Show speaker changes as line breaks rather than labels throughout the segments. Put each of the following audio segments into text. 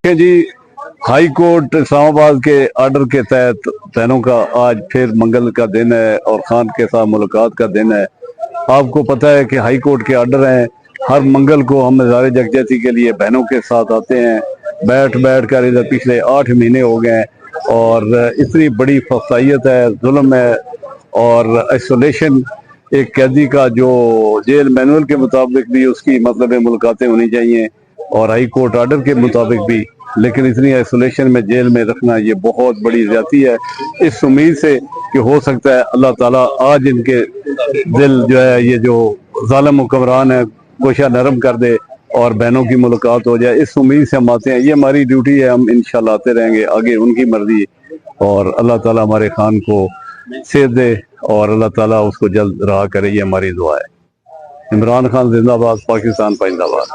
जी, high court Islamabad के order के तहत बहनों का आज फिर मंगल का दिन है और खान के साथ मुलाकात का दिन है। आपको पता है कि हाई कोर्ट के ऑर्डर हैं, हर मंगल को हम मज़ार यकजहती के लिए बहनों के साथ आते हैं। बैठ बैठ कर इधर पिछले 8 महीने हो गए हैं और इतनी बड़ी फसाइयत है, जुल्म है और आइसोलेशन। एक कैदी का जो जेल मैनुअल के मुताबिक भी उसकी मतलब मुलाकातें होनी चाहिए और हाई कोर्ट ऑर्डर के मुताबिक भी, लेकिन इतनी आइसोलेशन में जेल में रखना ये बहुत बड़ी ज्यादती है। इस उम्मीद से कि हो सकता है अल्लाह ताला आज इनके दिल जो है ये जो जालिम हुक्मरान है गोशा नरम कर दे और बहनों की मुलाकात हो जाए। इस उम्मीद से हम आते हैं, ये हमारी ड्यूटी है, हम इंशाल्लाह आते रहेंगे, आगे उनकी मर्जी। और अल्लाह ताला हमारे खान को सेहत दे और अल्लाह ताला उसको जल्द रहा करे, ये हमारी दुआ है। इमरान खान जिंदाबाद, पाकिस्तान पाइंदाबाद।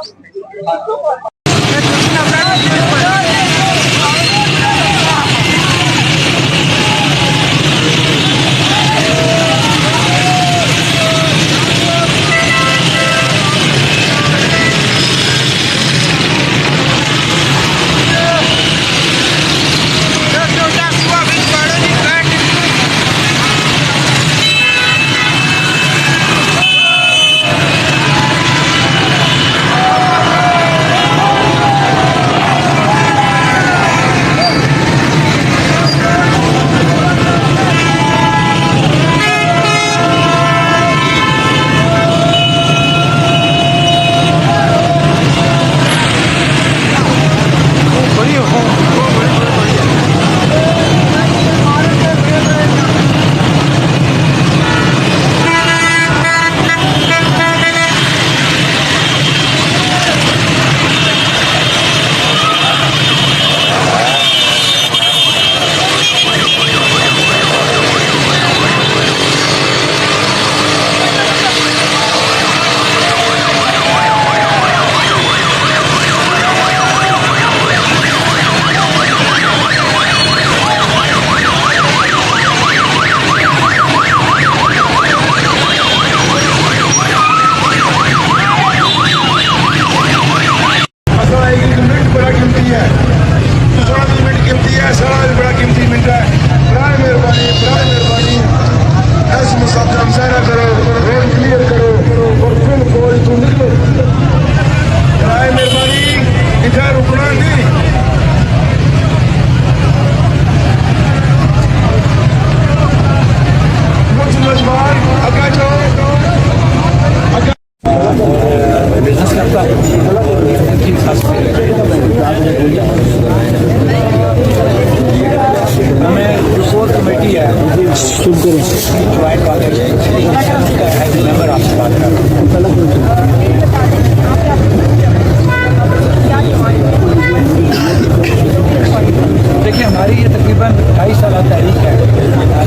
देखिए, हमारी ये तकरीबन 2.5 साल तहरीक है।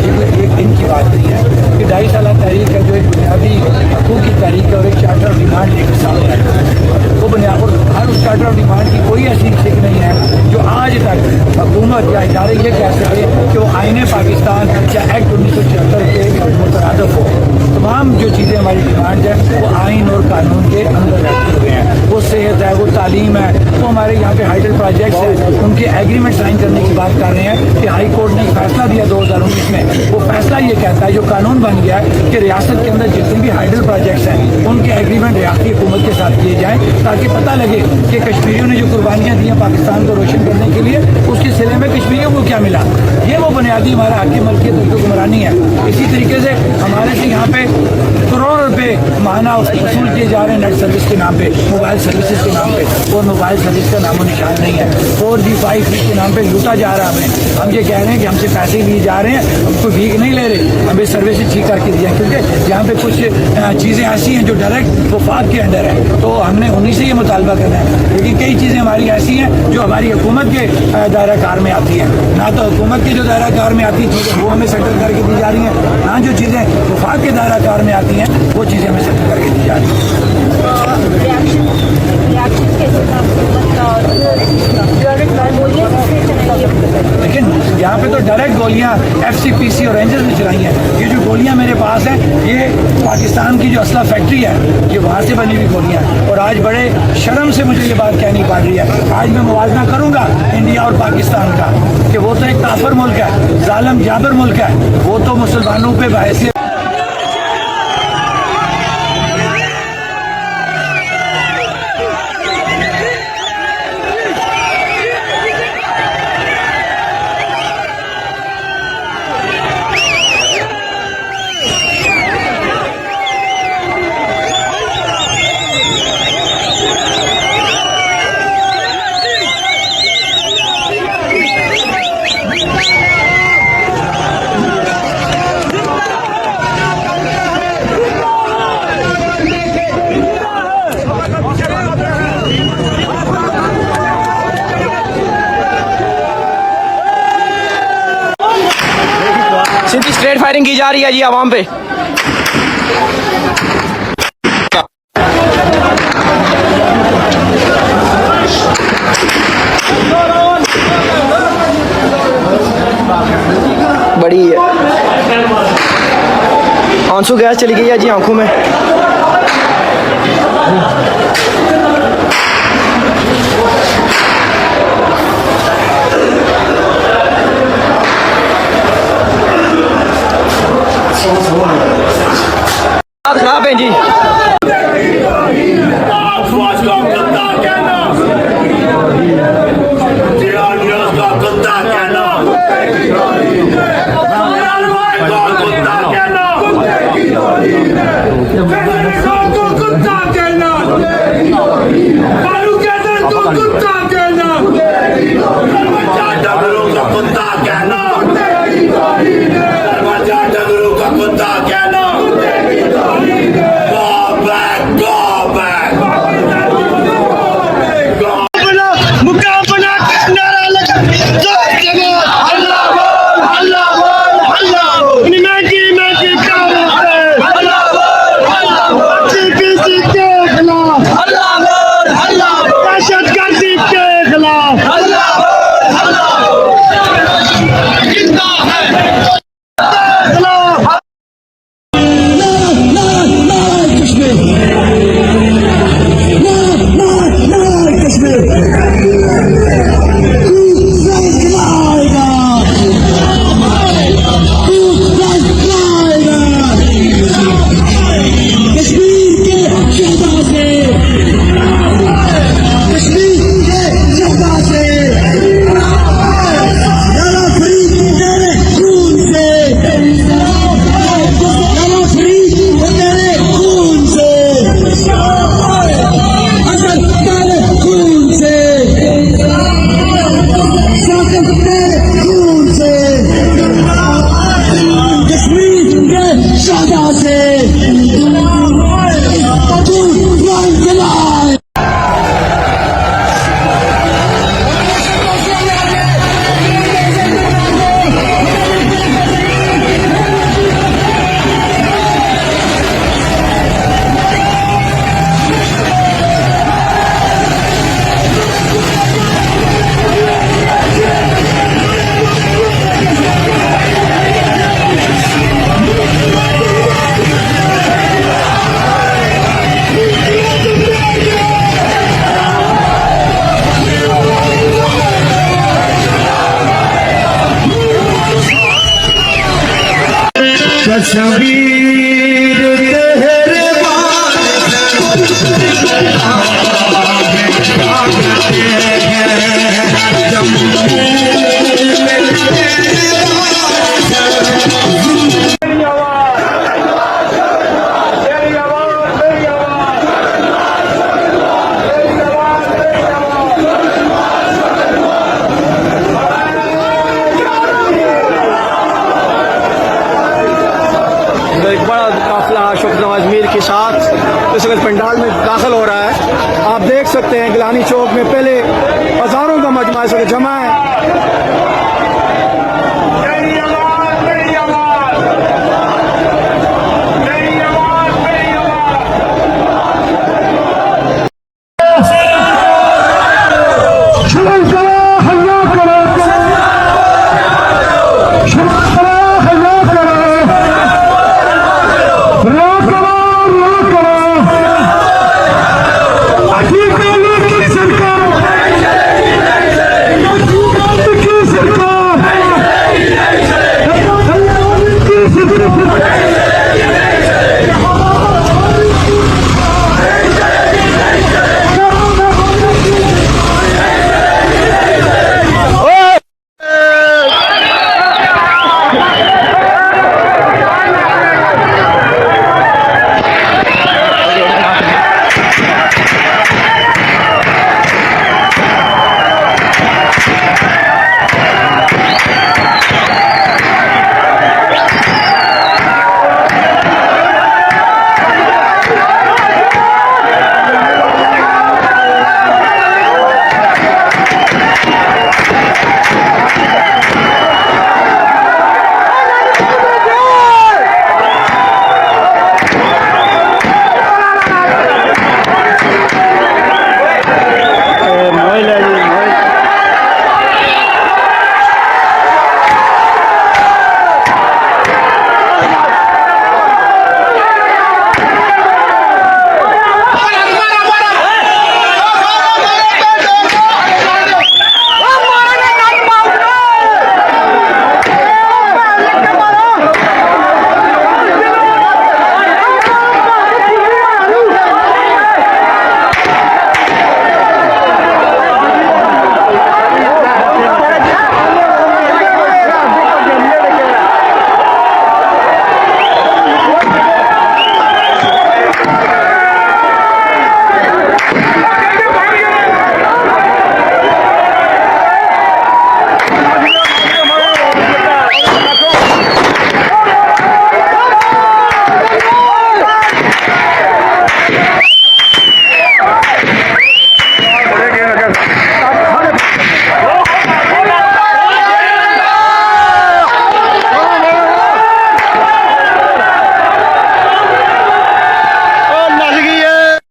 ये कोई एक दिन की बात नहीं है कि 2.5 साल तहरीक है, जो एक बुनियादी हकूक़ की तहरीक है और एक चार्टर ऑफ डिमांड लेकर सामने है। वो बुनियाद और हर उस चार्टर ऑफ डिमांड की कोई ऐसी फिक्र नहीं है जो आज तक हुकूमत या इदारे ये कह सके कि वो आईने पाकिस्तान या एक्ट 1976 के मुतरादफ हो। तमाम जो चीज़ें हमारी डिमांड है वो आइन और कानून के अंदर रहते हुए हैं। वो सेहत है, वो तालीम है, वो हमारे यहाँ पे हाइडल प्रोजेक्ट्स हैं, उनके एग्रीमेंट साइन करने की बात कर रहे हैं कि हाई कोर्ट ने फैसला दिया 2019 में। वो फैसला ये कहता है, जो कानून बन गया है कि रियासत के अंदर जितने भी हाइडल प्रोजेक्ट्स हैं उनके एग्रीमेंट रियासती हुकूमत के साथ किए जाएँ, ताकि पता लगे कि कश्मीरियों ने जो कुर्बानियाँ दी हैं पाकिस्तान को रोशन करने के लिए, उसके सिले में कश्मीरियों को क्या मिला। ये वो बुनियादी हमारा हक़ मलकियत और हुक्मरानी है। इसी तरीके से हमारे से यहाँ पे करोड़ों रुपए माहाना वसूल किए जा रहे हैं नेट सर्विस के नाम पे, मोबाइल सर्विसेज के नाम पे, और मोबाइल सर्विस का नामो निशान नहीं है। 4G 5G के नाम पे लूटा जा रहा है हमें। हम ये कह रहे हैं कि हमसे पैसे लिए जा रहे हैं, हम कोई भीख नहीं ले रहे, हमें सर्विसेज ठीक करके दिया, क्योंकि यहाँ पे कुछ चीज़ें ऐसी हैं जो डायरेक्ट वफाक के अंडर है, तो हमने उन्हीं से ये मुतालबा करना है। लेकिन कई चीज़ें हमारी ऐसी हैं जो हमारी हुकूमत के दायरा कार में आती हैं, ना तो हुकूमत के जो दायरा कार में आती चीज़ें वो हमें सेटल करके दी जा रही हैं, ना जो चीज़ें वफाक के दायरा कार में आती हैं वो चीज़ें हमें सेटल करके दी जा रही हैं। लेकिन यहाँ पे तो डायरेक्ट गोलियाँ FCPC और रेंजर्स ने चलाई हैं। ये जो गोलियाँ मेरे पास हैं ये पाकिस्तान की जो असला फैक्ट्री है ये वहाँ से बनी हुई गोलियाँ हैं। और आज बड़े शर्म से मुझे ये बात कहनी पड़ रही है। आज मैं मुवाजना करूँगा इंडिया और पाकिस्तान का कि वो तो एक काफिर मुल्क है, जालिम जाबिर मुल्क है, वो तो मुसलमानों पे बहैसियत
सीधी स्ट्रेट फायरिंग की जा रही है जी आवाम पे। बड़ी है आंसू गैस चली गई है जी आंखों में। खराब है जी। के साथ इस वक्त पंडाल में दाखिल हो रहा है। आप देख सकते हैं गिलानी चौक में पहले हज़ारों का मजमा इस वक्त जमा है।